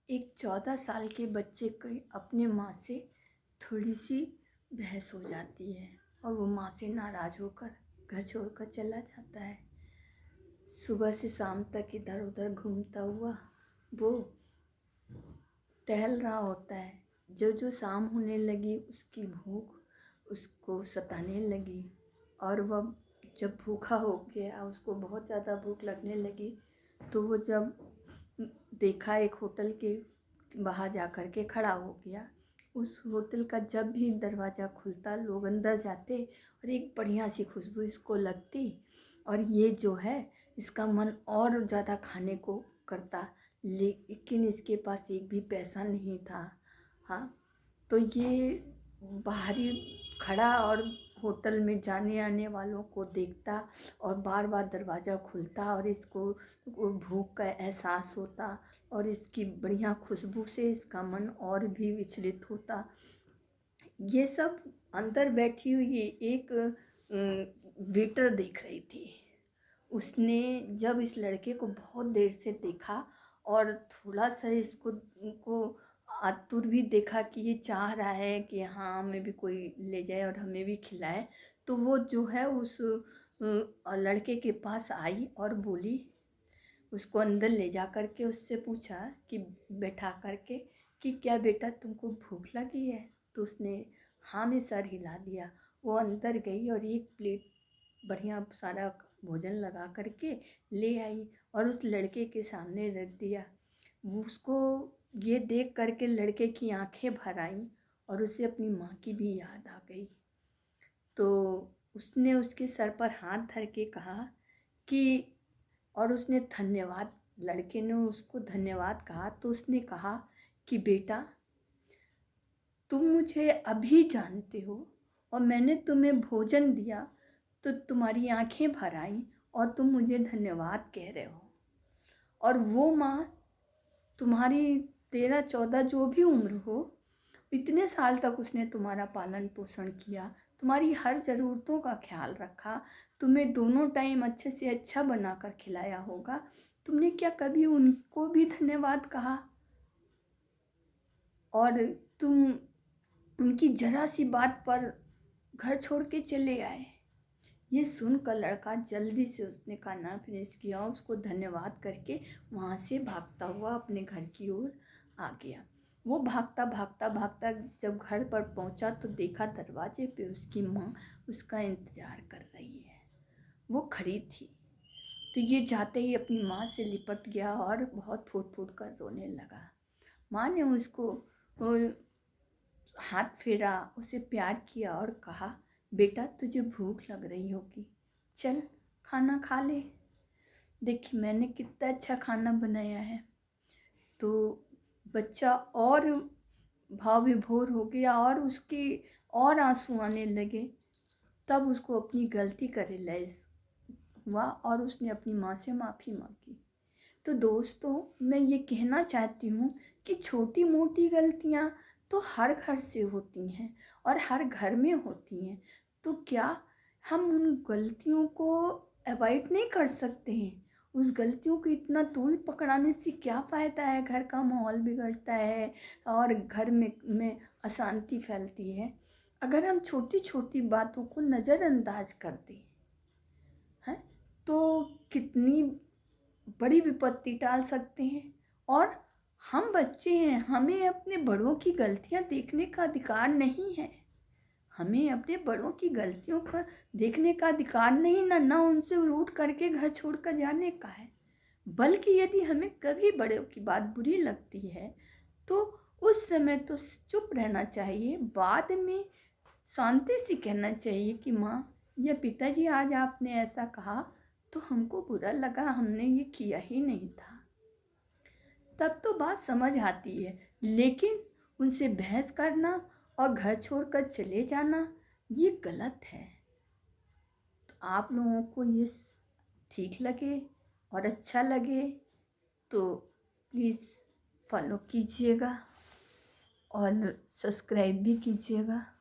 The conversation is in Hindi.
एक 14 साल के बच्चे की अपने माँ से थोड़ी सी बहस हो जाती है और वो माँ से नाराज़ होकर घर छोड़कर चला जाता है। सुबह से शाम तक इधर उधर घूमता हुआ वो टहल रहा होता है। जो जो शाम होने लगी उसकी भूख उसको सताने लगी और वह जब भूखा हो गया, उसको बहुत ज़्यादा भूख लगने लगी, तो वो जब देखा एक होटल के बाहर जा कर के खड़ा हो गया। उस होटल का जब भी दरवाज़ा खुलता लोग अंदर जाते और एक बढ़िया सी खुशबू इसको लगती और ये जो है इसका मन और ज़्यादा खाने को करता, लेकिन इसके पास एक भी पैसा नहीं था। हाँ, तो ये बाहरी खड़ा और होटल में जाने आने वालों को देखता और बार बार दरवाज़ा खुलता और इसको वो भूख का एहसास होता और इसकी बढ़िया खुशबू से इसका मन और भी विचलित होता। ये सब अंदर बैठी हुई एक वेटर देख रही थी। उसने जब इस लड़के को बहुत देर से देखा और थोड़ा सा इसको को आतुर भी देखा कि ये चाह रहा है कि हाँ हमें भी कोई ले जाए और हमें भी खिलाए, तो वो जो है उस लड़के के पास आई और बोली, उसको अंदर ले जा कर के उससे पूछा कि बैठा करके कि क्या बेटा तुमको भूख लगी है? तो उसने हाँ में सर हिला दिया। वो अंदर गई और एक प्लेट बढ़िया सारा भोजन लगा करके ले आई और उस लड़के के सामने रख दिया। वो उसको ये देख करके लड़के की आंखें भर आईं और उसे अपनी माँ की भी याद आ गई। तो उसने उसके सर पर हाथ धर के कहा कि और उसने धन्यवाद, लड़के ने उसको धन्यवाद कहा तो उसने कहा कि बेटा तुम मुझे अभी जानते हो और मैंने तुम्हें भोजन दिया तो तुम्हारी आंखें भर आईं और तुम मुझे धन्यवाद कह रहे हो। और वो माँ तुम्हारी 13-14 जो भी उम्र हो, इतने साल तक उसने तुम्हारा पालन पोषण किया, तुम्हारी हर ज़रूरतों का ख्याल रखा, तुम्हें दोनों टाइम अच्छे से अच्छा बनाकर खिलाया होगा। तुमने क्या कभी उनको भी धन्यवाद कहा? और तुम उनकी ज़रा सी बात पर घर छोड़ के चले आए। ये सुनकर लड़का जल्दी से उसने खाना फिनिश किया और उसको धन्यवाद करके वहाँ से भागता हुआ अपने घर की ओर आ गया। वो भागता भागता भागता जब घर पर पहुँचा तो देखा दरवाजे पे उसकी माँ उसका इंतज़ार कर रही है। वो खड़ी थी, तो ये जाते ही अपनी माँ से लिपट गया और बहुत फूट फूट कर रोने लगा। माँ ने उसको हाथ फेरा, उसे प्यार किया और कहा, बेटा तुझे भूख लग रही होगी, चल खाना खा ले, देखिए मैंने कितना अच्छा खाना बनाया है। तो बच्चा और भाव विभोर हो गया और उसके और आंसू आने लगे। तब उसको अपनी गलती का रियलाइज़ हुआ और उसने अपनी माँ से माफ़ी मांगी। तो दोस्तों मैं ये कहना चाहती हूँ कि छोटी मोटी गलतियाँ तो हर घर से होती हैं और हर घर में होती हैं, तो क्या हम उन गलतियों को अवॉइड नहीं कर सकते हैं? उस गलतियों को इतना तूल पकड़ाने से क्या फ़ायदा है? घर का माहौल बिगड़ता है और घर में अशांति फैलती है। अगर हम छोटी छोटी बातों को नज़रअंदाज कर दें हैं, तो कितनी बड़ी विपत्ति टाल सकते हैं। और हम बच्चे हैं, हमें अपने बड़ों की गलतियां देखने का अधिकार नहीं है। हमें अपने बड़ों की गलतियों का देखने का अधिकार नहीं, ना उनसे रूठ करके घर छोड़कर जाने का है। बल्कि यदि हमें कभी बड़ों की बात बुरी लगती है तो उस समय तो चुप रहना चाहिए, बाद में शांति से कहना चाहिए कि माँ या पिताजी आज आपने ऐसा कहा तो हमको बुरा लगा, हमने ये किया ही नहीं था। तब तो बात समझ आती है, लेकिन उनसे बहस करना और घर छोड़कर चले जाना ये गलत है। तो आप लोगों को ये ठीक लगे और अच्छा लगे तो प्लीज़ फॉलो कीजिएगा और सब्सक्राइब भी कीजिएगा।